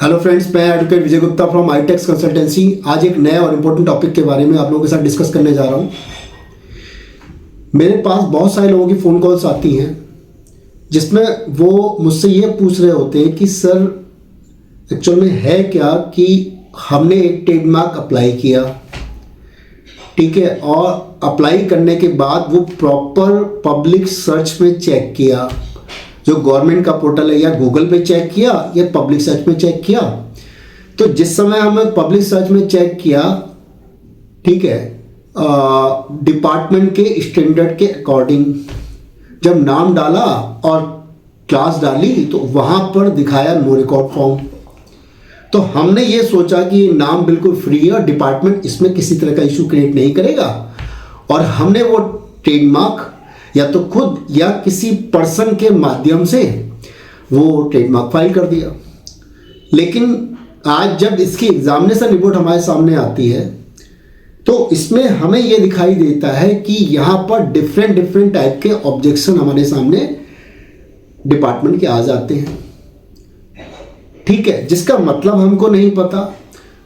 Hello friends, मैं advocate Vijay Gupta from ITX consultancy. आज एक नए और इम्पोर्टेंट टॉपिक के बारे में आप लोगों के साथ डिस्कस करने जा रहा हूँ। मेरे पास बहुत सारे लोगों की फ़ोन कॉल्स आती हैं जिसमें वो मुझसे ये पूछ रहे होते हैं कि सर एक्चुअल में है क्या कि हमने एक ट्रेडमार्क अप्लाई किया, ठीक है, और अप्लाई करने के बाद वो प्रॉपर पब्लिक सर्च में चेक किया, जो गवर्नमेंट का पोर्टल है, या गूगल पे चेक किया या पब्लिक सर्च में चेक किया। तो जिस समय हमने पब्लिक सर्च में चेक किया, ठीक है, डिपार्टमेंट के स्टैंडर्ड के अकॉर्डिंग जब नाम डाला और क्लास डाली तो वहाँ पर दिखाया नो रिकॉर्ड फॉर्म। तो हमने ये सोचा कि ये नाम बिल्कुल फ्री है और डिपार्टमेंट इसमें किसी तरह का इशू क्रिएट नहीं करेगा, और हमने वो ट्रेडमार्क या तो खुद या किसी पर्सन के माध्यम से वो ट्रेडमार्क फाइल कर दिया। लेकिन आज जब इसकी एग्जामिनेशन रिपोर्ट हमारे सामने आती है तो इसमें हमें ये दिखाई देता है कि यहाँ पर डिफरेंट टाइप के ऑब्जेक्शन हमारे सामने डिपार्टमेंट के आ जाते हैं, ठीक है, जिसका मतलब हमको नहीं पता।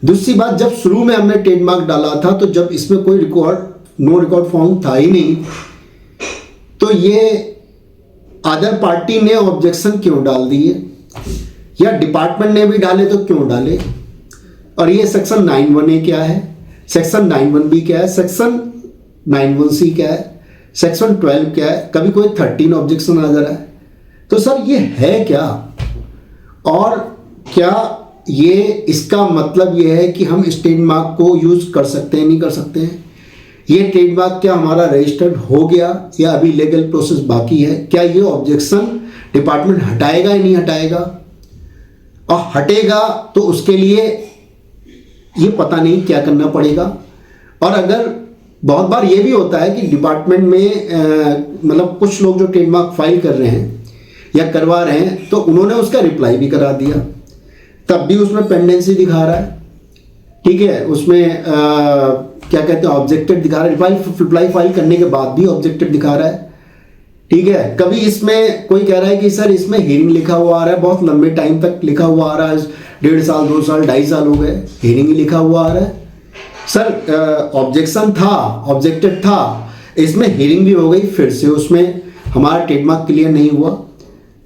दूसरी बात, जब शुरू में हमने ट्रेडमार्क डाला था तो जब इसमें कोई नो रिकॉर्ड फॉर्म था ही नहीं, तो ये अदर पार्टी ने ऑब्जेक्शन क्यों डाल दिए, या डिपार्टमेंट ने भी डाले तो क्यों डाले, और ये सेक्शन 91A क्या है, सेक्शन 91B क्या है, सेक्शन 91C क्या है, सेक्शन 12 क्या है, कभी कोई 13 ऑब्जेक्शन आ जा रहा है। तो सर ये है क्या, और क्या ये इसका मतलब ये है कि हम इस ट्रेडमार्क को यूज कर सकते हैं, नहीं कर सकते हैं, ये ट्रेडमार्क क्या हमारा रजिस्टर्ड हो गया या अभी लीगल प्रोसेस बाकी है, क्या ये ऑब्जेक्शन डिपार्टमेंट हटाएगा या नहीं हटाएगा, और हटेगा तो उसके लिए ये पता नहीं क्या करना पड़ेगा। और अगर बहुत बार ये भी होता है कि डिपार्टमेंट में मतलब कुछ लोग जो ट्रेडमार्क फाइल कर रहे हैं या करवा रहे हैं तो उन्होंने उसका रिप्लाई भी करा दिया, तब भी उसमें पेंडेंसी दिखा रहा है, ठीक है, उसमें क्या कहते हैं ऑब्जेक्टेड दिखा रहा है, रिप्लाई फाइल करने के बाद भी ऑब्जेक्टेड दिखा रहा है, ठीक है। कभी इसमें कोई कह रहा है कि सर इसमें हियरिंग लिखा हुआ आ रहा है, बहुत लंबे टाइम तक लिखा हुआ आ रहा है, 1.5 साल 2 साल 2.5 साल हो गए, हियरिंग ही लिखा हुआ आ रहा है। सर ऑब्जेक्शन था, ऑब्जेक्टेड था, इसमें हियरिंग भी हो गई, फिर से उसमें हमारा ट्रेडमार्क क्लियर नहीं हुआ,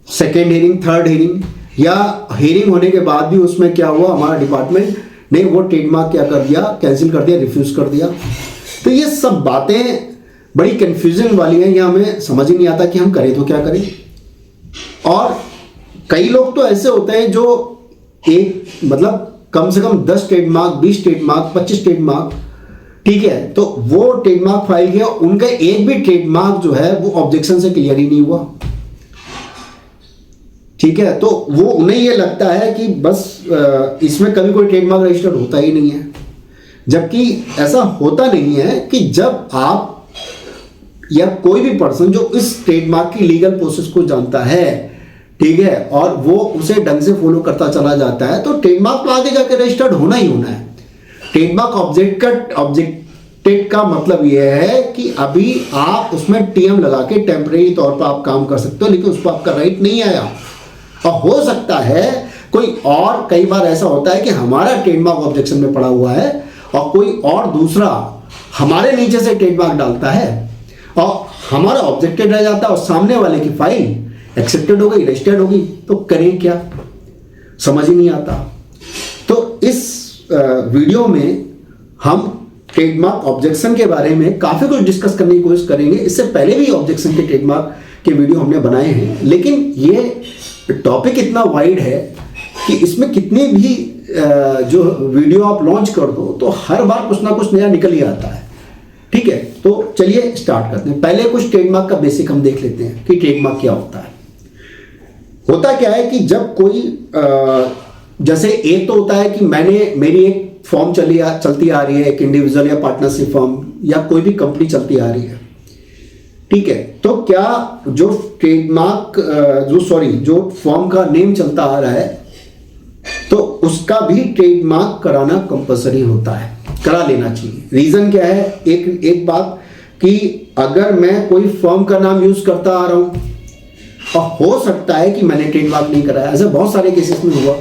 सेकेंड हियरिंग, थर्ड हियरिंग, या हियरिंग होने के बाद भी उसमें क्या हुआ, हमारा डिपार्टमेंट ने वो ट्रेडमार्क क्या कर दिया, कैंसिल कर दिया, रिफ्यूज कर दिया। तो ये सब बातें बड़ी कंफ्यूजन वाली हैं, ये हमें समझ ही नहीं आता कि हम करें तो क्या करें। और कई लोग तो ऐसे होते हैं जो एक मतलब कम से कम 10 ट्रेडमार्क, 20 ट्रेडमार्क, 25 ट्रेडमार्क, ठीक है, तो वो ट्रेडमार्क फाइल किया, उनका एक भी ट्रेडमार्क जो है वो ऑब्जेक्शन से क्लियर ही नहीं हुआ, ठीक है। तो वो उन्हें ये लगता है कि बस इसमें कभी कोई ट्रेडमार्क रजिस्टर्ड होता ही नहीं है, जबकि ऐसा होता नहीं है कि जब आप या कोई भी पर्सन जो इस ट्रेडमार्क की लीगल प्रोसेस को जानता है, ठीक है, और वो उसे ढंग से फॉलो करता चला जाता है, तो ट्रेडमार्क तो आगे जाकर रजिस्टर्ड होना ही होना है। ट्रेडमार्क ऑब्जेक्टेड का मतलब यह है कि अभी आप उसमें टीएम लगा के टेम्परेरी तौर पर आप काम कर सकते हो, लेकिन उस पर आपका राइट नहीं आया। और हो सकता है कोई और, कई बार ऐसा होता है कि हमारा ट्रेडमार्क ऑब्जेक्शन में पड़ा हुआ है और कोई और दूसरा हमारे नीचे से ट्रेडमार्क डालता है और हमारा ऑब्जेक्टेड रह जाता है और सामने वाले की फाइल एक्सेप्टेड हो गई, रजिस्टर्ड हो गई, तो करें क्या, समझ ही नहीं आता। तो इस वीडियो में हम ट्रेडमार्क ऑब्जेक्शन के बारे में काफी कुछ डिस्कस करने की कोशिश करेंगे। इससे पहले भी ऑब्जेक्शन के ट्रेडमार्क के वीडियो हमने बनाए हैं, लेकिन ये टॉपिक इतना वाइड है कि इसमें कितनी भी जो वीडियो आप लॉन्च कर दो तो हर बार कुछ ना कुछ नया निकल ही आता है, ठीक है। तो चलिए स्टार्ट करते हैं। पहले कुछ ट्रेडमार्क का बेसिक हम देख लेते हैं कि ट्रेडमार्क क्या होता है। होता क्या है कि जब कोई जैसे एक तो होता है कि मेरी एक फॉर्म चलती आ रही है, एक इंडिविजुअल या पार्टनरशिप फॉर्म या कोई भी कंपनी चलती आ रही है, ठीक है, तो क्या जो ट्रेडमार्क जो फॉर्म का नेम चलता आ रहा है तो उसका भी ट्रेडमार्क कराना कंपलसरी होता है, करा लेना चाहिए। रीजन क्या है, एक बात कि अगर मैं कोई फर्म का नाम यूज करता आ रहा हूं और हो सकता है कि मैंने ट्रेडमार्क नहीं कराया, ऐसे बहुत सारे केसेस में हुआ,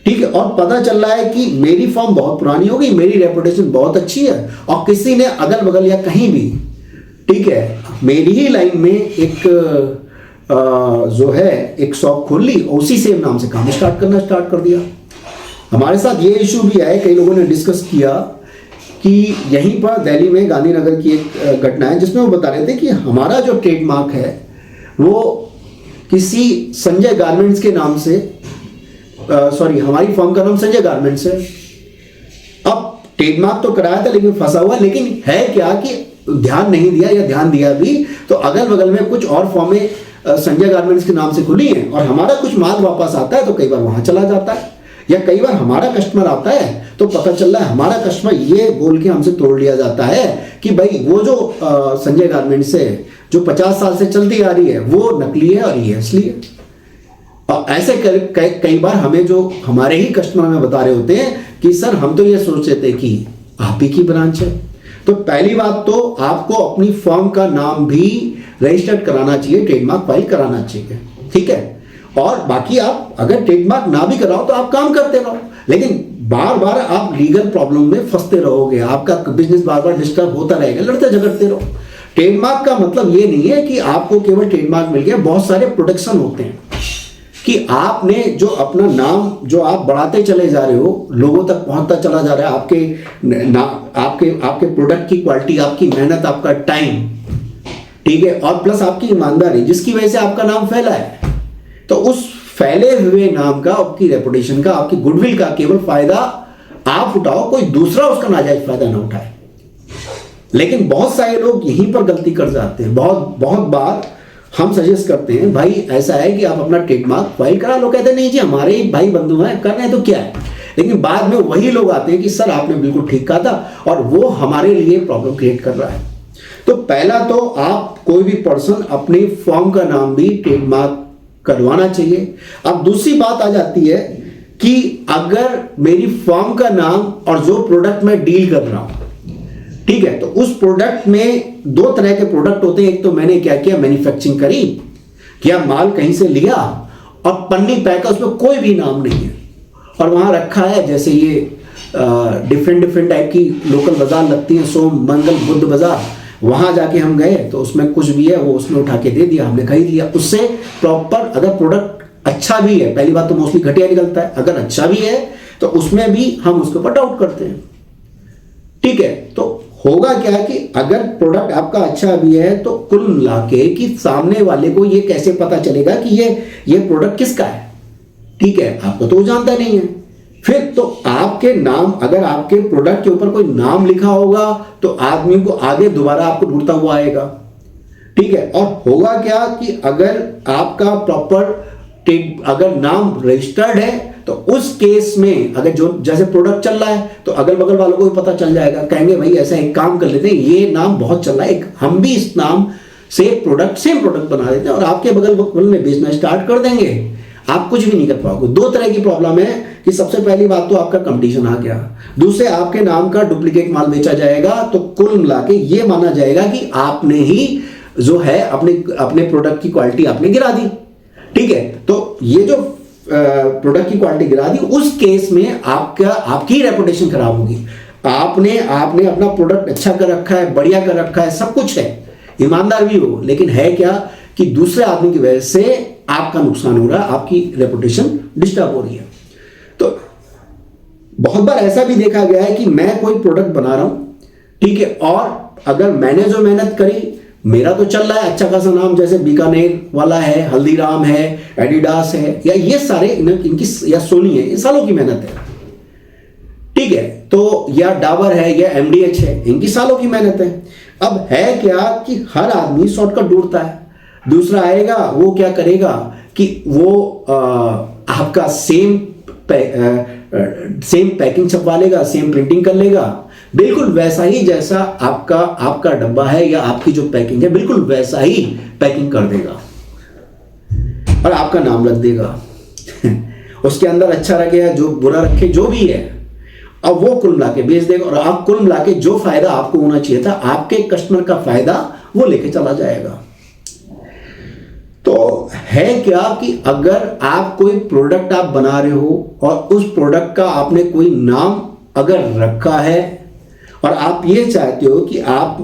ठीक है, और पता चल रहा है कि मेरी फर्म बहुत पुरानी हो गई, मेरी रेपुटेशन बहुत अच्छी है, और किसी ने अगल बगल या कहीं भी, ठीक है, मेरी ही लाइन में एक जो है एक शॉप खोल ली, उसी सेम नाम से काम स्टार्ट कर दिया। हमारे साथ ये इशू भी आए, कई लोगों ने डिस्कस किया कि यहीं पर दिल्ली में गांधीनगर की एक घटना है जिसमें वो बता रहे थे कि हमारा जो ट्रेडमार्क है वो किसी संजय गारमेंट्स के नाम से, सॉरी हमारी फर्म का नाम संजय गारमेंट्स है। अब ट्रेडमार्क तो कराया था लेकिन फंसा हुआ, लेकिन है क्या कि ध्यान नहीं दिया, या ध्यान दिया भी तो अगल बगल में कुछ और फर्में संजय गारमेंट्स के नाम से खुली हैं, और हमारा कुछ माल वापस आता है तो कई बार वहां चला जाता है, या कई बार हमारा कस्टमर आता है तो पता चल रहा है हमारा कस्टमर ये बोल के हमसे तोड़ लिया जाता है कि भाई वो जो संजय गारमेंट्स है जो 50 साल से चलती आ रही है वो नकली है और ये असली है। और ऐसे कई बार हमें जो हमारे ही कस्टमर हमें बता रहे होते हैं कि सर हम तो ये सोच रहे थे कि आप ही की ब्रांच है। तो पहली बात तो आपको अपनी फर्म का नाम भी रजिस्टर्ड कराना चाहिए, ट्रेडमार्क फाइल कराना चाहिए, ठीक है। और बाकी आप अगर ट्रेडमार्क ना भी कराओ तो आप काम करते रहो, लेकिन बार बार आप लीगल प्रॉब्लम में फंसते रहोगे, आपका बिजनेस बार बार डिस्टर्ब होता रहेगा, लड़ते झगड़ते रहो। ट्रेडमार्क का मतलब ये नहीं है कि आपको केवल ट्रेडमार्क मिल गया, बहुत सारे प्रोटेक्शन होते हैं कि आपने जो अपना नाम जो आप बढ़ाते चले जा रहे हो, लोगों तक पहुंचता चला जा रहा है, आपके प्रोडक्ट की क्वालिटी, आपकी मेहनत, आपका टाइम, ठीक है, और प्लस आपकी ईमानदारी, जिसकी वजह से आपका नाम फैला है। तो उस फैले हुए नाम का, आपकी रेपुटेशन का, आपकी गुडविल का केवल फायदा आप उठाओ, कोई दूसरा उसका नाजायज फायदा ना उठाए। लेकिन बहुत सारे लोग यहीं पर गलती कर जाते हैं। बहुत बार हम सजेस्ट करते हैं भाई ऐसा है कि आप अपना ट्रेडमार्क फाइल करा लो, कहते नहीं जी हमारे ही भाई बंधु हैं, करना है तो क्या है। लेकिन बाद में वही लोग आते हैं कि सर आपने बिल्कुल ठीक कहा था, और वो हमारे लिए प्रॉब्लम क्रिएट कर रहा है। तो पहला तो आप कोई भी पर्सन अपनी फर्म का नाम भी ट्रेडमार्क करवाना चाहिए। अब दूसरी बात आ जाती है कि अगर मेरी फर्म का नाम और जो प्रोडक्ट मैं डील कर रहा हूं, ठीक है, तो उस प्रोडक्ट में दो तरह के प्रोडक्ट होते हैं। एक तो मैंने क्या किया, मैन्युफैक्चरिंग करी, क्या माल कहीं से लिया और पन्नी पैक है, उसमें कोई भी नाम नहीं है और वहां रखा है, जैसे ये डिफरेंट टाइप की लोकल बाजार लगती है, सोम मंगल बुद्ध बाजार, वहां जाके हम गए तो उसमें कुछ भी है वो उसने उठा के दे दिया, हमने खरीद लिया। उससे प्रॉपर अगर प्रोडक्ट अच्छा भी है, पहली बात तो मोस्टली घटिया निकलता है, अगर अच्छा भी है तो उसमें भी हम उसके ऊपर डाउट करते हैं, ठीक है। तो होगा क्या कि अगर प्रोडक्ट आपका अच्छा भी है तो कुल मिला के कि सामने वाले को ये कैसे पता चलेगा कि ये प्रोडक्ट किसका है, ठीक है, आपको तो वो जानता नहीं है। फिर तो आपके नाम, अगर आपके प्रोडक्ट के ऊपर कोई नाम लिखा होगा तो आदमी को आगे दोबारा आपको ढूंढता हुआ आएगा, ठीक है। और होगा क्या कि अगर आपका प्रॉपर अगर नाम रजिस्टर्ड है तो उस केस में अगर जो जैसे प्रोडक्ट चल रहा है तो अगल बगल वालों को भी पता चल जाएगा, कहेंगे भाई ऐसा एक काम कर लेते हैं, ये नाम बहुत चल रहा है, हम भी इस नाम से सेम प्रोडक्ट बना देते हैं और आपके बगल बगल में बेचना स्टार्ट कर देंगे, आप कुछ भी नहीं कर पाओगे। दो तरह की प्रॉब्लम है कि सबसे पहली बात तो आपका कंपटीशन आ गया, दूसरे आपके नाम का डुप्लीकेट माल बेचा जाएगा, तो कुल मिला के ये माना जाएगा कि आपने ही जो है अपने प्रोडक्ट की क्वालिटी आपने गिरा दी, ठीक है। तो ये जो प्रोडक्ट की क्वालिटी गिरा दी, उस केस में आपकी रेपुटेशन खराब होगी। आपने अपना प्रोडक्ट अच्छा कर रखा है, बढ़िया कर रखा है, सब कुछ है, ईमानदार भी हो, लेकिन है क्या कि दूसरे आदमी की वजह से आपका नुकसान हो रहा है, आपकी रेपुटेशन डिस्टर्ब हो रही है। तो बहुत बार ऐसा भी देखा गया है कि मैं कोई प्रोडक्ट बना रहा हूं, ठीक है, और अगर मैंने जो मेहनत करी, मेरा तो चल रहा है अच्छा खासा नाम, जैसे बीकानेर वाला है, हल्दीराम है, एडिडास है, या ये सारे इनकी, या सोनी है, इन सालों की मेहनत है, ठीक है। तो या डाबर है या एमडीएच है, इनकी सालों की मेहनत है। अब है क्या कि हर आदमी शॉर्टकट ढूंढता है, दूसरा आएगा वो क्या करेगा कि वो आपका सेम पैकिंग छपवा लेगा, सेम प्रिंटिंग कर लेगा, बिल्कुल वैसा ही जैसा आपका डब्बा है या आपकी जो पैकिंग है बिल्कुल वैसा ही पैकिंग कर देगा और आपका नाम रख देगा उसके अंदर अच्छा रखेगा, जो बुरा रखे, जो भी है, अब वो कुल मिला के बेच देगा और आप कुल मिला के जो फायदा आपको होना चाहिए था, आपके कस्टमर का फायदा वो लेके चला जाएगा। तो है क्या कि अगर आप कोई प्रोडक्ट आप बना रहे हो और उस प्रोडक्ट का आपने कोई नाम अगर रखा है और आप ये चाहते हो कि आप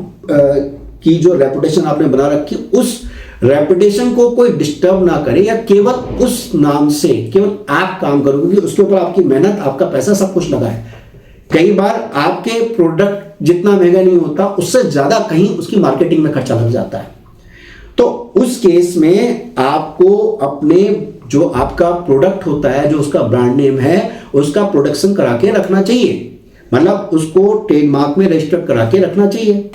की जो रेपुटेशन आपने बना रखी उस रेपुटेशन को कोई डिस्टर्ब ना करे, या केवल उस नाम से केवल आप काम करोगे, उसके ऊपर आपकी मेहनत, आपका पैसा, सब कुछ लगा है। कई बार आपके प्रोडक्ट जितना महंगा नहीं होता उससे ज्यादा कहीं उसकी मार्केटिंग में खर्चा लग जाता है। तो उस केस में आपको अपने जो आपका प्रोडक्ट होता है, जो उसका ब्रांड नेम है, उसका प्रोडक्शन करा के रखना चाहिए, मतलब उसको ट्रेडमार्क में रजिस्टर करा के रखना चाहिए।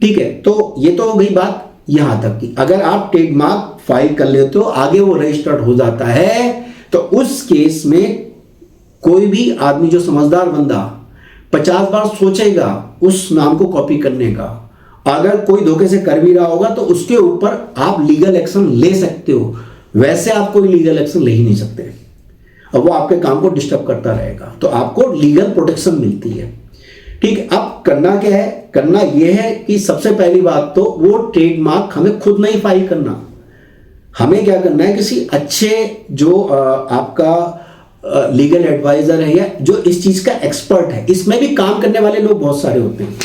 ठीक है, तो ये तो हो गई बात यहां तक की। अगर आप ट्रेडमार्क फाइल कर लेते हो, आगे वो रजिस्टर्ड हो जाता है, तो उस केस में कोई भी आदमी, जो समझदार बंदा, 50 बार सोचेगा उस नाम को कॉपी करने का। अगर कोई धोखे से कर भी रहा होगा तो उसके ऊपर आप लीगल एक्शन ले सकते हो, वैसे आप कोई लीगल एक्शन ले ही नहीं सकते, और वो आपके काम को डिस्टर्ब करता रहेगा। तो आपको लीगल प्रोटेक्शन मिलती है। ठीक है, अब करना क्या है? करना यह है कि सबसे पहली बात तो वो ट्रेडमार्क हमें खुद नहीं फाइल करना। हमें क्या करना है, किसी अच्छे जो आपका लीगल एडवाइजर है, या जो इस चीज का एक्सपर्ट है, इसमें भी काम करने वाले लोग बहुत सारे होते हैं,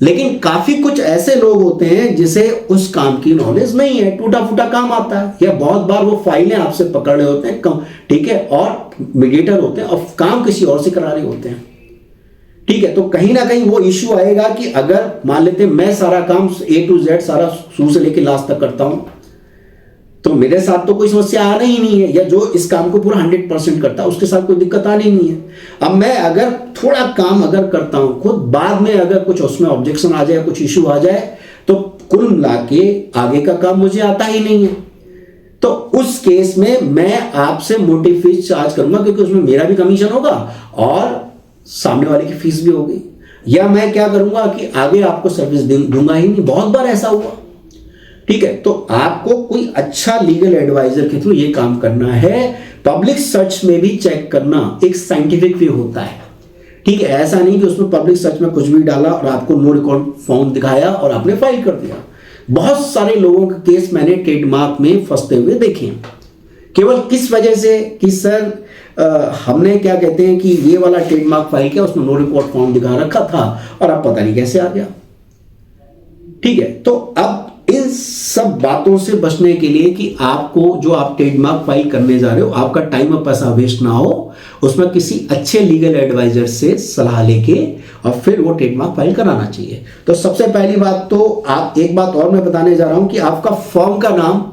लेकिन काफी कुछ ऐसे लोग होते हैं जिसे उस काम की नॉलेज नहीं है, टूटा फूटा काम आता है, या बहुत बार वो फाइलें आपसे पकड़ रहे होते हैं, ठीक है, और मीडिएटर होते हैं और काम किसी और से करा रहे होते हैं। ठीक है, तो कहीं ना कहीं वो इश्यू आएगा कि अगर मान लेते हैं मैं सारा काम A to Z सारा शुरू से लेकर लास्ट तक करता हूं, तो मेरे साथ तो कोई समस्या आना ही नहीं है, या जो इस काम को पूरा 100% करता है उसके साथ कोई दिक्कत आनी नहीं है। अब मैं अगर थोड़ा काम अगर करता हूं खुद, बाद में अगर कुछ उसमें ऑब्जेक्शन आ जाए, कुछ इश्यू आ जाए, तो कुल मिला के आगे का काम मुझे आता ही नहीं है। तो उस केस में मैं आपसे मोटी फीस चार्ज करूंगा, क्योंकि उसमें मेरा भी कमीशन होगा और सामने वाले की फीस भी होगी। या मैं क्या करूंगा कि आगे आपको सर्विस दूंगा ही नहीं। बहुत बार ऐसा हुआ। ठीक है, तो आपको कोई अच्छा लीगल एडवाइजर के थ्रू ये काम करना है। पब्लिक सर्च में भी चेक करना एक साइंटिफिक वे होता है। ठीक है, ऐसा नहीं कि उसमें पब्लिक सर्च में कुछ भी डाला और आपको नो रिकॉर्ड फॉर्म दिखाया और आपने फाइल कर दिया। बहुत सारे लोगों के केस मैंने ट्रेडमार्क में फंसते हुए देखे, केवल किस वजह से कि सर हमने क्या कहते हैं कि ये वाला ट्रेडमार्क फाइल किया, उसमें नो रिकॉर्ड फॉर्म दिखा रखा था और अब पता नहीं कैसे आ गया। ठीक है, तो अब इन सब बातों से बचने के लिए कि आपको जो आप ट्रेडमार्क फाइल करने जा रहे हो, आपका टाइम और पैसा वेस्ट ना हो, उसमें किसी अच्छे लीगल एडवाइजर से सलाह लेके और फिर वो ट्रेडमार्क फाइल कराना चाहिए। तो सबसे पहली बात तो आप, एक बात और मैं बताने जा रहा हूं कि आपका फर्म का नाम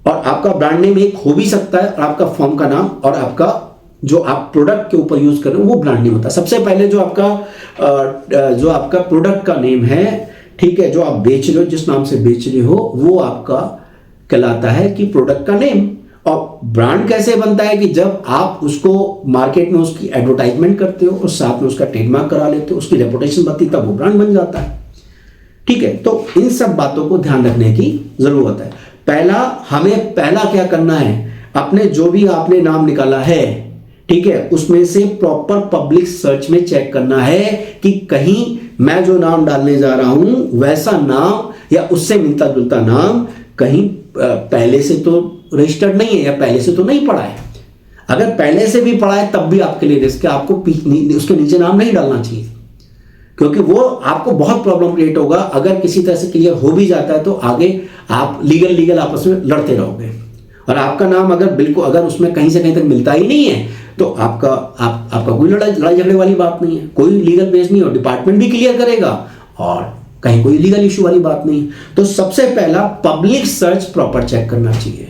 और आपका ब्रांड नेम एक हो भी सकता है, और आपका फर्म का नाम और आपका जो आप प्रोडक्ट के ऊपर यूज कर रहे हो वो ब्रांड नेम होता है। सबसे पहले जो आपका प्रोडक्ट का नेम है, ठीक है, जो आप बेच रहे हो, जिस नाम से बेच रहे हो, वो आपका कहलाता है कि प्रोडक्ट का नेम। और ब्रांड कैसे बनता है कि जब आप उसको मार्केट में उसकी एडवर्टाइजमेंट करते हो और साथ में उसका ट्रेडमार्क करा लेते हो, उसकी रेपुटेशन बनती, तब वो ब्रांड बन जाता है। ठीक है, तो इन सब बातों को ध्यान रखने की जरूरत है। हमें पहला क्या करना है, अपने जो भी आपने नाम निकाला है, ठीक है, उसमें से प्रॉपर पब्लिक सर्च में चेक करना है कि कहीं मैं जो नाम डालने जा रहा हूं वैसा नाम या उससे मिलता जुलता नाम कहीं पहले से तो रजिस्टर्ड नहीं है या पहले से तो नहीं पड़ा है। अगर पहले से भी पड़ा है तब भी आपके लिए रिस्क है, आपको उसके नीचे नाम नहीं डालना चाहिए, क्योंकि वो आपको बहुत प्रॉब्लम क्रिएट होगा। अगर किसी तरह से क्लियर हो भी जाता है तो आगे आप लीगल आपस में लड़ते रहोगे, और आपका नाम अगर बिल्कुल अगर उसमें कहीं से कहीं तक मिलता ही नहीं है तो आपका कोई लड़ाई झगड़े वाली बात नहीं है, कोई लीगल बेस नहीं हो, डिपार्टमेंट भी क्लियर करेगा और कहीं कोई लीगल इशू वाली बात नहीं। तो सबसे पहला पब्लिक सर्च प्रॉपर चेक करना चाहिए।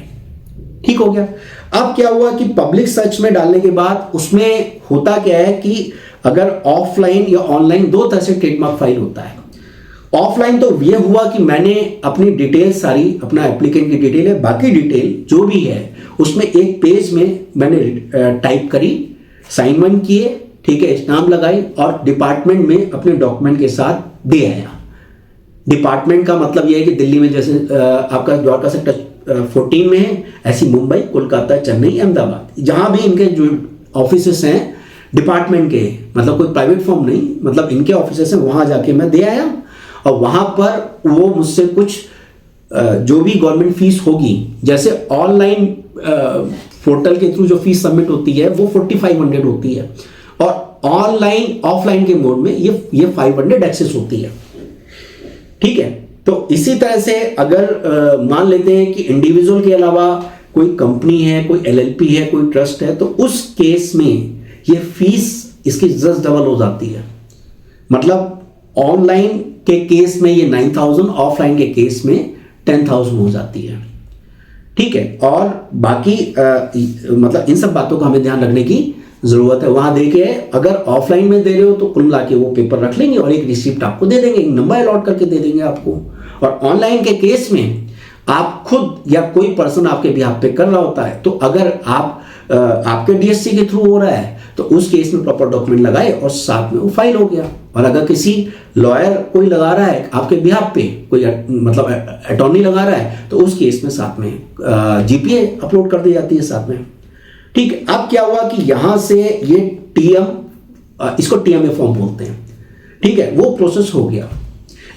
ठीक हो गया। अब क्या हुआ कि पब्लिक सर्च में डालने के बाद उसमें होता क्या है कि अगर ऑफलाइन या ऑनलाइन दो तरह से ट्रेडमार्क फाइल होता है। ऑफलाइन तो ये हुआ कि मैंने अपनी डिटेल सारी, अपना एप्लीकेंट की डिटेल है, बाकी डिटेल जो भी है उसमें एक पेज में मैंने टाइप करी, साइन वन किए, ठीक है, स्टाम्प लगाई और डिपार्टमेंट में अपने डॉक्यूमेंट के साथ दे आया। डिपार्टमेंट का मतलब यह है कि दिल्ली में जैसे आपका द्वारका सेक्टर 14 में है, ऐसी मुंबई, कोलकाता, चेन्नई, अहमदाबाद, जहां भी इनके जो ऑफिसेस हैं डिपार्टमेंट के, मतलब कोई प्राइवेट फर्म नहीं, मतलब इनके ऑफिसेस हैं, वहां जाके मैं दे आया और वहां पर वो मुझसे कुछ जो भी गवर्नमेंट फीस होगी, जैसे ऑनलाइन पोर्टल के थ्रू जो फीस सबमिट होती है वो 4500 होती है, और ऑनलाइन ऑफलाइन के मोड में ये 500 एक्सेस होती है। ठीक है, तो इसी तरह से अगर मान लेते हैं कि इंडिविजुअल के अलावा कोई कंपनी है, कोई LLP है, कोई ट्रस्ट है, तो उस केस में ये फीस इसकी 10 डबल हो जाती है। मतलब ऑनलाइन के केस में ये 9000, ऑफलाइन के केस में 10000 हो जाती है। ठीक है, और बाकी मतलब इन सब बातों का हमें ध्यान रखने की जरूरत है। वहां देखिए, अगर ऑफलाइन में दे रहे हो तो कुल मिला के वो पेपर रख लेंगे और एक रिसिप्ट आपको दे देंगे, एक नंबर अलॉट करके दे देंगे आपको। और ऑनलाइन के केस में आप खुद या कोई पर्सन आपके बिहाफ पे कर रहा होता है, तो अगर आपके DSC के थ्रू हो रहा है तो उस केस में प्रॉपर डॉक्यूमेंट लगाए और साथ में वो फाइल हो गया। और अगर किसी लॉयर कोई लगा रहा है आपके बिहाफ पे, कोई मतलब अटॉर्नी लगा रहा है, तो उस केस में साथ में GPA अपलोड कर दी जाती है साथ में। ठीक है, अब क्या हुआ कि यहां से ये इसको TMA फॉर्म बोलते हैं। ठीक है, वो प्रोसेस हो गया।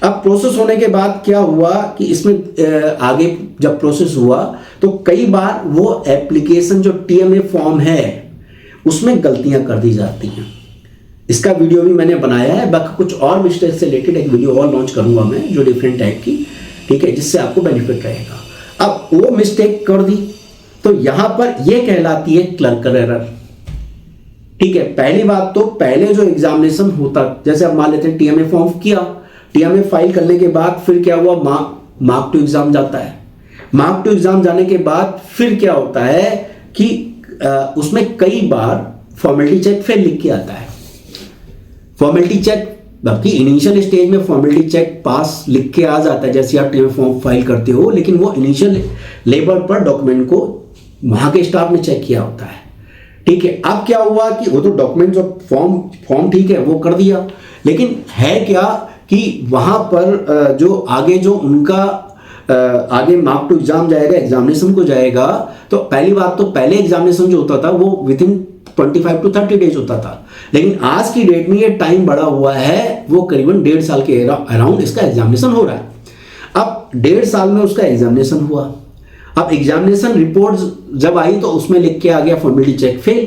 अब प्रोसेस होने के बाद क्या हुआ कि इसमें आगे जब प्रोसेस हुआ तो कई बार वो एप्लीकेशन जो TMA फॉर्म है उसमें गलतियां कर दी जाती हैं। इसका वीडियो भी मैंने बनाया है, बाकी कुछ और मिस्टेक से रिलेटेड एक वीडियो और लॉन्च करूंगा मैं, जो डिफरेंट टाइप की। ठीक है, जिससे आपको बेनिफिट रहेगा। अब वो मिस्टेक कर दी तो यहां पर ये कहलाती है क्लर्कर एरर। ठीक है, पहली बात तो पहले जो एग्जामिनेशन होता, जैसे अब मान लेते हैं TMA फॉर्म किया, TMA फाइल करने के बाद फिर क्या हुआ, मार्क टू एग्जाम जाता है। मार्क टू एग्जाम जाने के बाद फिर क्या होता है कि उसमें कई बार फॉर्मेलिटी चेक फेल लिख के आता है। फॉर्मेलिटी चेक, बाकी इनिशियल स्टेज में फॉर्मेलिटी चेक पास लिख के आ जाता है जैसे आप TMA फॉर्म फाइल करते हो, लेकिन वो इनिशियल लेवल पर डॉक्यूमेंट को वहां के स्टाफ ने चेक किया होता है। ठीक है, अब क्या हुआ कि वो तो डॉक्यूमेंट जो फॉर्म ठीक है वो कर दिया, लेकिन है क्या कि वहां पर जो आगे जो उनका आगे मार्क टू एग्जाम जाएगा, एग्जामिनेशन को जाएगा, तो पहली बात तो पहले एग्जामिनेशन जो होता था वो विदिन 25 to 30 डेज होता था, लेकिन आज की डेट में ये टाइम बढ़ा हुआ है, वो करीबन 1.5 साल के अराउंड इसका एग्जामिनेशन हो रहा है। अब 1.5 साल में उसका एग्जामिनेशन हुआ। अब एग्जामिनेशन रिपोर्ट जब आई तो उसमें लिख के आ गया फॉर्मेलिटी चेक फेल।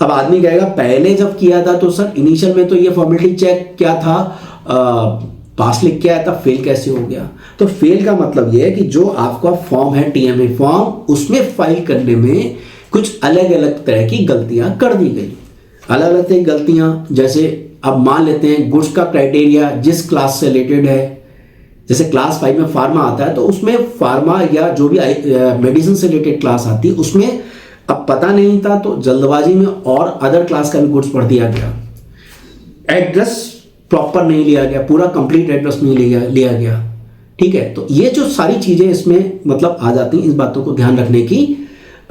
अब आदमी कहेगा पहले जब किया था तो सर इनिशियल में तो ये फॉर्मेलिटी चेक क्या था, पास लिख के आया था, फेल कैसे हो गया? तो फेल का मतलब ये है कि जो आपका फॉर्म है TMA फॉर्म, उसमें फाइल करने में कुछ अलग अलग तरह की गलतियां कर दी गई। अलग अलग तरह की गलतियां, जैसे अब मान लेते हैं गुड्स का क्राइटेरिया जिस क्लास से रिलेटेड है, जैसे क्लास 5 में फार्मा आता है तो उसमें फार्मा या जो भी मेडिसिन से रिलेटेड क्लास आती है उसमें अब पता नहीं था तो जल्दबाजी में और अदर क्लास का भी गुड्स पढ़ दिया गया। एड्रेस प्रॉपर नहीं लिया गया, पूरा कंप्लीट एड्रेस नहीं लिया गया। ठीक है, तो ये जो सारी चीजें इसमें मतलब आ जाती हैं, इस बातों को ध्यान रखने की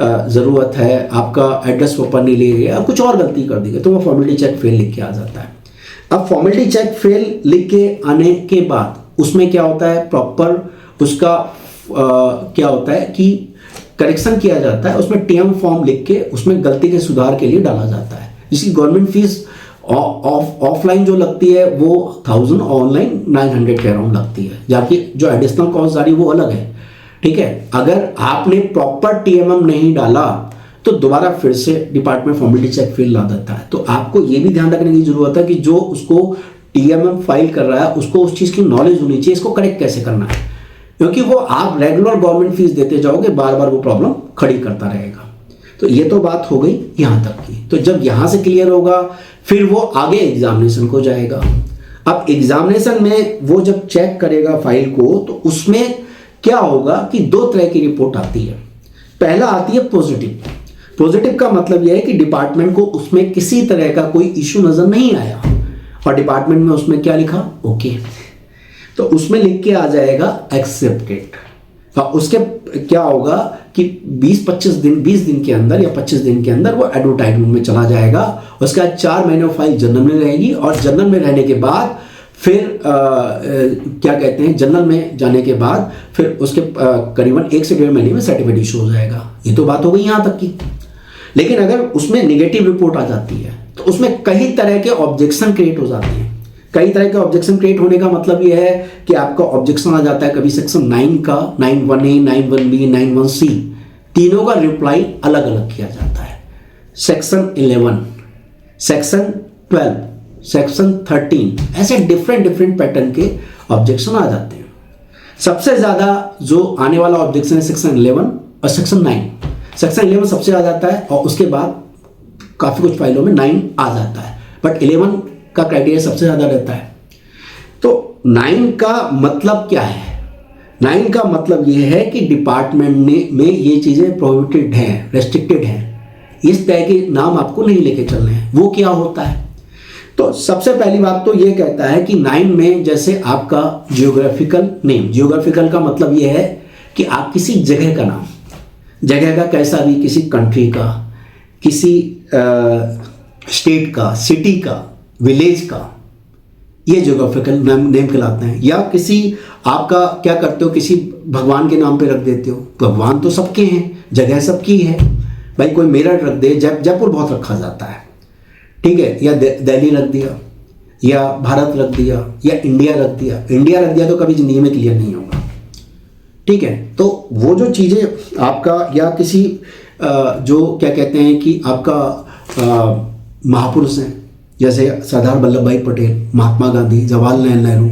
जरूरत है। आपका एड्रेस प्रॉपर नहीं लिया गया, कुछ और गलती कर दी गई तो वो फॉर्मेलिटी चेक फेल लिख के आ जाता है। अब फॉर्मेलिटी चेक फेल लिख के आने के बाद उसमें क्या होता है, प्रॉपर उसका क्या होता है कि करेक्शन किया जाता है, उसमें TM फॉर्म लिख के उसमें गलती के सुधार के लिए डाला जाता है। जिसकी गवर्नमेंट फीस ऑफलाइन जो लगती है वो 1000, ऑनलाइन 900 के अराउंड लगती है, जबकि जो एडिशनल कॉस्ट आ रही है वो अलग है। ठीक है, अगर आपने प्रॉपर TMM नहीं डाला तो दोबारा फिर से डिपार्टमेंट फॉर्मेलिटी चेक फेल ला देता है। तो आपको ये भी ध्यान रखने की जरूरत है कि जो उसको TMM फाइल कर रहा है उसको उस चीज की नॉलेज होनी चाहिए, इसको करेक्ट कैसे करना है, क्योंकि वो आप रेगुलर गवर्नमेंट फीस देते जाओगे, बार बार वो प्रॉब्लम खड़ी करता रहेगा। तो ये तो बात हो गई यहां तक की। तो जब यहां से क्लियर होगा फिर वो आगे एग्जामिनेशन को जाएगा। अब एग्जामिनेशन में वो जब चेक करेगा फाइल को तो उसमें क्या होगा कि 2 तरह की रिपोर्ट आती है। पहला आती है पॉजिटिव। पॉजिटिव का मतलब यह है कि डिपार्टमेंट को उसमें किसी तरह का कोई इश्यू नजर नहीं आया और डिपार्टमेंट में उसमें क्या लिखा, ओके, तो उसमें लिख के आ जाएगा एक्सेप्टेड। उसके क्या होगा कि 20 दिन के अंदर या 25 दिन के अंदर वो एडवर्टाइजमेंट में चला जाएगा। उसके बाद 4 महीने फाइल जनरल में रहेगी और जनरल में रहने के बाद फिर क्या कहते हैं, जनरल में जाने के बाद फिर उसके करीबन 1 से 1.5 महीने में सर्टिफिकेट इशू हो जाएगा। ये तो बात हो गई यहां तक की। लेकिन अगर उसमें नेगेटिव रिपोर्ट आ जाती है तो उसमें कई तरह के ऑब्जेक्शन क्रिएट हो जाते हैं, कई तरह के ऑब्जेक्शन क्रिएट होने का मतलब यह है कि आपका ऑब्जेक्शन आ जाता है कभी सेक्शन 9 का, 9(1)(a), 9(1)(b), 9(1)(c), तीनों का रिप्लाई अलग अलग किया जाता है। सेक्शन 11, सेक्शन 12, सेक्शन 13, ऐसे डिफरेंट पैटर्न के ऑब्जेक्शन आ जाते हैं। सबसे ज़्यादा जो आने वाला ऑब्जेक्शन है सेक्शन 11 और सेक्शन 9। सेक्शन 11 सबसे ज़्यादा आता है और उसके बाद काफ़ी कुछ फाइलों में 9 आ जाता है, बट 11 का क्राइटेरिया सबसे ज़्यादा रहता है। तो 9 का मतलब क्या है? 9 का मतलब ये है कि डिपार्टमेंट में ये चीज़ें प्रोहिबिटेड हैं, रेस्ट्रिक्टेड हैं, इस तरह के नाम आपको नहीं लेके चलने हैं। वो क्या होता है? तो सबसे पहली बात तो ये कहता है कि 9 में जैसे आपका जियोग्राफिकल नेम, जियोग्राफिकल का मतलब ये है कि आप किसी जगह का नाम, जगह का कैसा भी, किसी कंट्री का, किसी स्टेट का, सिटी का, विलेज का, ये जियोग्राफिकल नेम कहलाते हैं। या किसी आपका क्या करते हो, किसी भगवान के नाम पे रख देते हो। भगवान तो सबके हैं, जगह सबकी है भाई, कोई मेरठ रख दे, जयपुर बहुत रखा जाता है, ठीक है, या दिल्ली रख दिया, या भारत रख दिया, या इंडिया रख दिया। इंडिया रख दिया तो कभी जिंदगी में क्लियर नहीं होगा, ठीक है। तो वो जो चीज़ें आपका, या किसी जो क्या कहते हैं कि आपका महापुरुष हैं, जैसे सरदार वल्लभ भाई पटेल, महात्मा गांधी, जवाहरलाल नेहरू,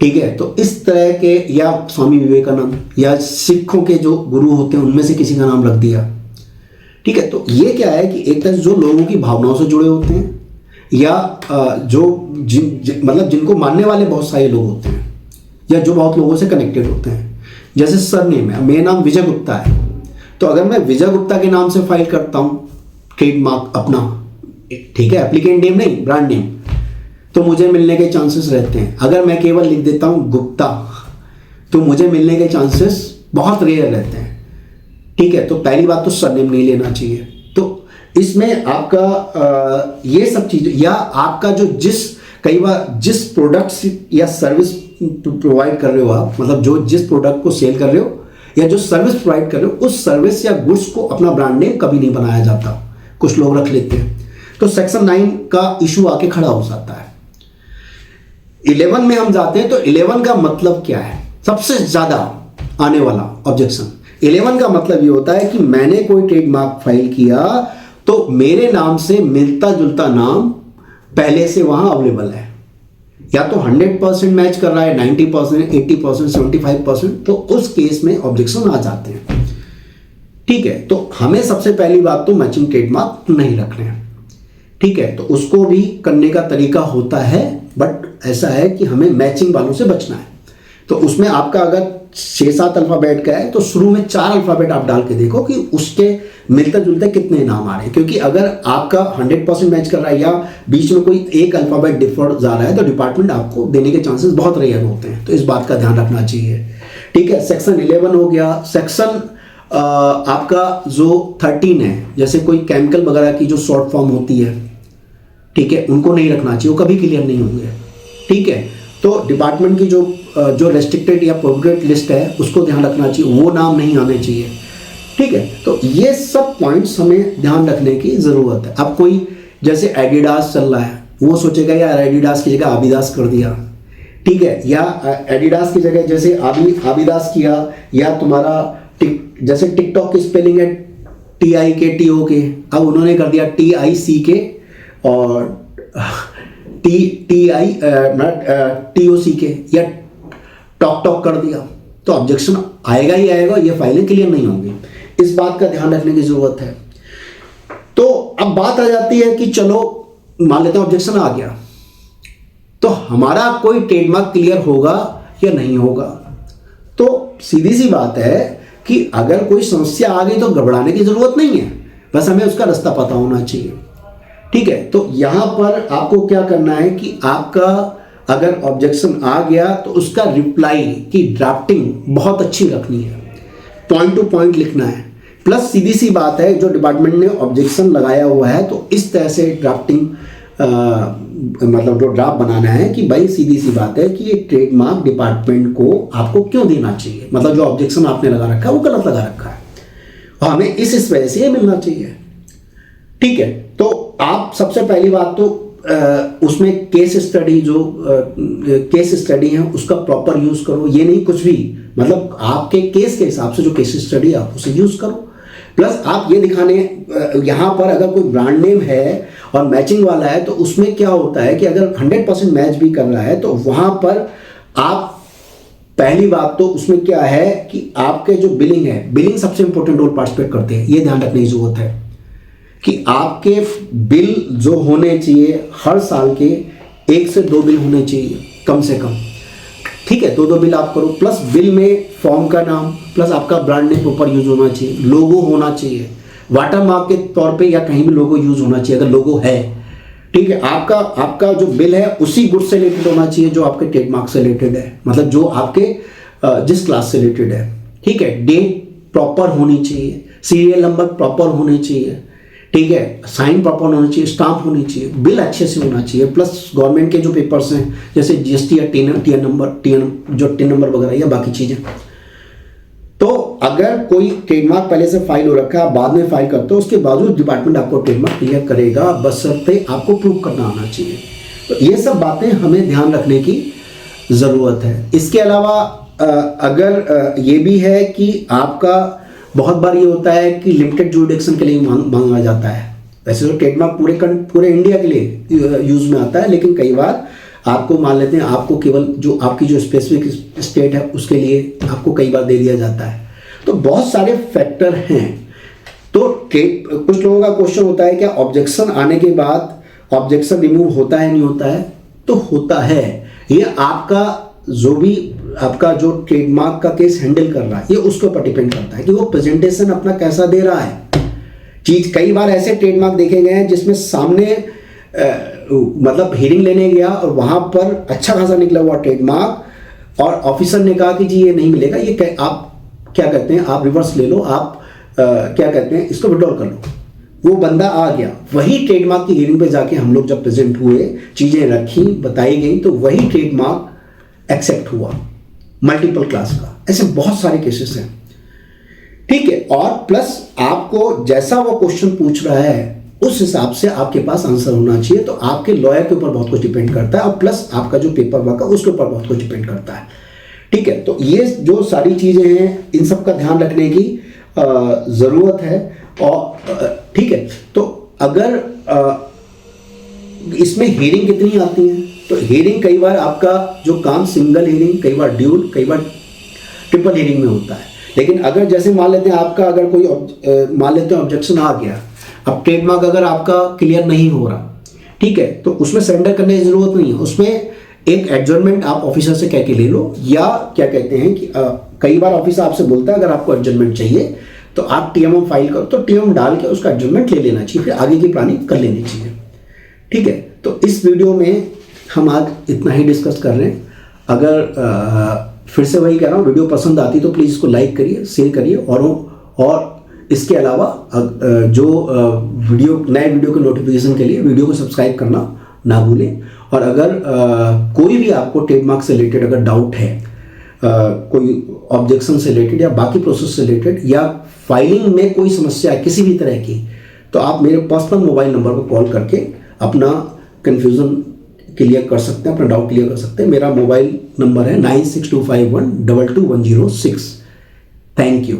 ठीक है, तो इस तरह के, या स्वामी विवेकानंद, या सिखों के जो गुरु होते हैं उनमें से किसी का नाम रख दिया, ठीक है। तो ये क्या है कि एक तरह से जो लोगों की भावनाओं से जुड़े होते हैं, या जो मतलब जिनको मानने वाले बहुत सारे लोग होते हैं, या जो बहुत लोगों से कनेक्टेड होते हैं। जैसे सरनेम है, मेरा नाम विजय गुप्ता है, तो अगर मैं विजय गुप्ता के नाम से फाइल करता हूँ ट्रेडमार्क अपना, ठीक है, एप्लीकेंट नेम नहीं, ब्रांड नेम, तो मुझे मिलने के चांसेस रहते हैं। अगर मैं केवल लिख देता हूँ गुप्ता, तो मुझे मिलने के चांसेस बहुत रेयर रहते हैं, ठीक है। तो पहली बात तो सरनेम नहीं लेना चाहिए। तो इसमें आपका ये सब चीज़, या आपका जो कई बार जिस प्रोडक्ट्स या सर्विस प्रोवाइड कर रहे हो आप, मतलब जो जिस प्रोडक्ट को सेल कर रहे हो या जो सर्विस प्रोवाइड कर रहे हो, उस सर्विस या गुड्स को अपना ब्रांड नेम कभी नहीं बनाया जाता, कुछ लोग रख लेते हैं। तो सेक्शन 9 का इशू आके खड़ा हो जाता है। 11 में हम जाते हैं, तो 11 का मतलब क्या है? सबसे ज्यादा आने वाला ऑब्जेक्शन 11 का मतलब ये होता है कि मैंने कोई ट्रेडमार्क फाइल किया तो मेरे नाम से मिलता जुलता नाम पहले से वहां अवेलेबल है, या तो 100% मैच कर रहा है, 90%, 80%, 75%, तो उस केस में ऑब्जेक्शन आ जाते हैं, ठीक है। तो हमें सबसे पहली बात तो मैचिंग ट्रेडमार्क नहीं रखने हैं, ठीक है। तो उसको भी करने का तरीका होता है, बट ऐसा है कि हमें मैचिंग वालों से बचना है। तो उसमें आपका अगर 6-7 अल्फाबेट का है, तो शुरू में 4 अल्फाबेट आप डाल के देखो कि उसके मिलते जुलते कितने नाम आ रहे हैं, क्योंकि अगर आपका 100% मैच कर रहा है या बीच में कोई एक अल्फाबेट डिफर जा रहा है, तो डिपार्टमेंट आपको देने के चांसेस बहुत रेयर होते हैं। तो इस बात का ध्यान रखना चाहिए, ठीक है। सेक्शन 11 हो गया। सेक्शन आपका जो 13 है, जैसे कोई केमिकल वगैरह की जो शॉर्ट फॉर्म होती है, ठीक है, उनको नहीं रखना चाहिए, वो कभी क्लियर नहीं होंगे, ठीक है। तो डिपार्टमेंट की जो रेस्ट्रिक्टेड या प्रोहिबिटेड लिस्ट है, उसको ध्यान रखना चाहिए, वो नाम नहीं आने चाहिए, ठीक है। तो ये सब पॉइंट्स हमें ध्यान रखने की जरूरत है। अब कोई जैसे एडिडास चल रहा है, वो सोचेगा यार एडिडास की जगह आबिदास कर दिया, ठीक है, या एडिडास की जगह जैसे आबिदास किया, या तुम्हारा जैसे टिकटॉक की स्पेलिंग है TIKTOK, अब उन्होंने कर दिया TICK और TOCK, या टॉक कर दिया, तो ऑब्जेक्शन आएगा ही आएगा, ये फाइलें क्लियर नहीं होंगी। इस बात का ध्यान रखने की जरूरत है। तो अब बात आ जाती है कि चलो मान लेते हैं ऑब्जेक्शन आ गया, तो हमारा कोई ट्रेडमार्क क्लियर होगा या नहीं होगा? तो सीधी सी बात है कि अगर कोई समस्या आ गई तो घबराने की जरूरत नहीं है, बस हमें उसका रास्ता पता होना चाहिए, ठीक है। तो यहां पर आपको क्या करना है कि आपका अगर ऑब्जेक्शन आ गया तो उसका रिप्लाई की ड्राफ्टिंग बहुत अच्छी रखनी है, पॉइंट टू पॉइंट लिखना है। प्लस सीधी सी बात है, जो डिपार्टमेंट ने ऑब्जेक्शन लगाया हुआ है, तो इस तरह से ड्राफ्टिंग मतलब जो ड्राफ्ट बनाना है कि भाई सीधी सी बात है कि ये ट्रेडमार्क डिपार्टमेंट को आपको क्यों देना चाहिए, मतलब जो ऑब्जेक्शन आपने लगा रखा है वो गलत लगा रखा है और हमें इस वजह से ये मिलना चाहिए, ठीक है। तो आप सबसे पहली बात तो उसमें केस स्टडी है उसका प्रॉपर यूज करो। ये नहीं कुछ भी, मतलब आपके केस के हिसाब से जो केस स्टडी आप उसे यूज करो। प्लस आप ये दिखाने, यहाँ पर अगर कोई ब्रांड नेम है और मैचिंग वाला है तो उसमें क्या होता है कि अगर 100% मैच भी कर रहा है तो वहां पर आप, पहली बात तो उसमें क्या है कि आपके जो बिलिंग है, बिलिंग सबसे इंपॉर्टेंट रोल पार्टिसिपेट करते हैं। ये ध्यान रखने की जरूरत है कि आपके बिल जो होने चाहिए हर साल के 1 से 2 बिल होने चाहिए कम से कम, ठीक है। 2 बिल आप करो, प्लस बिल में फॉर्म का नाम, प्लस आपका ब्रांड नेम प्रॉपर यूज होना चाहिए, लोगो होना चाहिए, वाटरमार्क के तौर पे या कहीं भी लोगो यूज होना चाहिए अगर लोगो है, ठीक है। आपका जो बिल है उसी गुड से रिलेटेड होना चाहिए जो आपके ट्रेडमार्क से रिलेटेड है, मतलब जो आपके जिस क्लास से रिलेटेड है, ठीक है। डेट प्रॉपर होनी चाहिए, सीरियल नंबर प्रॉपर होने चाहिए, ठीक है। साइन प्रॉपर होना चाहिए, स्टाम्प होनी चाहिए, बिल अच्छे से होना चाहिए, प्लस गवर्नमेंट के जो पेपर्स हैं जैसे जीएसटी या टीन नंबर वगैरह या बाकी चीजें। तो अगर कोई ट्रेडमार्क पहले से फाइल हो रखा है, बाद में फाइल करते हो, उसके बावजूद डिपार्टमेंट आपको ट्रेडमार्क क्लियर करेगा, बशर्ते आपको प्रूव करना आना चाहिए। तो ये सब बातें हमें ध्यान रखने की जरूरत है। इसके अलावा अगर ये भी है कि आपका बहुत बार ये होता है कि लिमिटेड जुरिडिक्शन के लिए मांगा जाता है। वैसे तो ट्रेडमार्क पूरे इंडिया के लिए यूज में आता है, लेकिन कई बार आपको मान लेते हैं आपको केवल जो आपकी जो स्पेसिफिक स्टेट है उसके लिए आपको कई बार दे दिया जाता है। तो बहुत सारे फैक्टर हैं। तो कुछ लोगों का क्वेश्चन होता है क्या ऑब्जेक्शन आने के बाद ऑब्जेक्शन रिमूव होता है नहीं होता है? तो होता है। ये आपका जो भी आपका जो ट्रेडमार्क का केस हैंडल कर रहा है ये उसके ऊपर डिपेंड करता है कि वो प्रेजेंटेशन अपना कैसा दे रहा है। चीज कई बार ऐसे ट्रेडमार्क देखे गए हैं जिसमें सामने मतलब हियरिंग लेने गया और वहां पर अच्छा खासा निकला हुआ ट्रेडमार्क और ऑफिसर ने कहा कि जी ये नहीं मिलेगा, ये आप क्या कहते हैं, आप रिवर्स ले लो, आप क्या कहते हैं इसको विड्रॉल कर लो। वो बंदा आ गया, वही ट्रेडमार्क की हियरिंग पे जाके हम लोग जब प्रेजेंट हुए, चीजें रखी, बताई गई, तो वही ट्रेडमार्क एक्सेप्ट हुआ मल्टीपल क्लास का। ऐसे बहुत सारे केसेस हैं, ठीक है। और प्लस आपको जैसा वो क्वेश्चन पूछ रहा है उस हिसाब से आपके पास आंसर होना चाहिए। तो आपके लॉयर के ऊपर बहुत कुछ डिपेंड करता है और प्लस आपका जो पेपर वर्क है उसके ऊपर बहुत कुछ डिपेंड करता है, ठीक है। तो ये जो सारी चीजें हैं इन सब का ध्यान रखने की जरूरत है। और ठीक है, तो अगर इसमें हियरिंग कितनी आती है, तो हियरिंग कई बार आपका जो काम सिंगल हियरिंग, कई बार ड्यूल, कई बार ट्रिपल हियरिंग में होता है। लेकिन अगर जैसे मान लेते हैं आपका अगर कोई मान लेते हैं ऑब्जेक्शन आ गया, अब ट्रेडमार्क अगर आपका क्लियर नहीं हो रहा, ठीक है, तो उसमें सरेंडर करने की जरूरत नहीं है। उसमें एक एडजर्नमेंट आप ऑफिसर से कह के ले लो, या क्या कहते हैं कि कई बार ऑफिसर आपसे बोलता है अगर आपको एडजर्नमेंट चाहिए तो आप टीएमओ फाइल करो, तो टीएमओ डाल के उसका एडजर्नमेंट ले लेना चाहिए, फिर आगे की प्लानिंग कर लेनी चाहिए, ठीक है। तो इस वीडियो में हम आज इतना ही डिस्कस कर रहे हैं। अगर फिर से वही कह रहा हूँ, वीडियो पसंद आती तो प्लीज़ इसको लाइक करिए, शेयर करिए, और इसके अलावा जो नए वीडियो के नोटिफिकेशन के लिए वीडियो को सब्सक्राइब करना ना भूलें। और अगर कोई भी आपको ट्रेडमार्क से रिलेटेड अगर डाउट है, कोई ऑब्जेक्शन से रिलेटेड या बाकी प्रोसेस से रिलेटेड, या फाइलिंग में कोई समस्या है किसी भी तरह की, तो आप मेरे पर्सनल मोबाइल नंबर पर कॉल करके अपना कन्फ्यूज़न क्लियर कर सकते हैं, अपना डाउट क्लियर कर सकते हैं। मेरा मोबाइल नंबर है 9625122106। Thank you.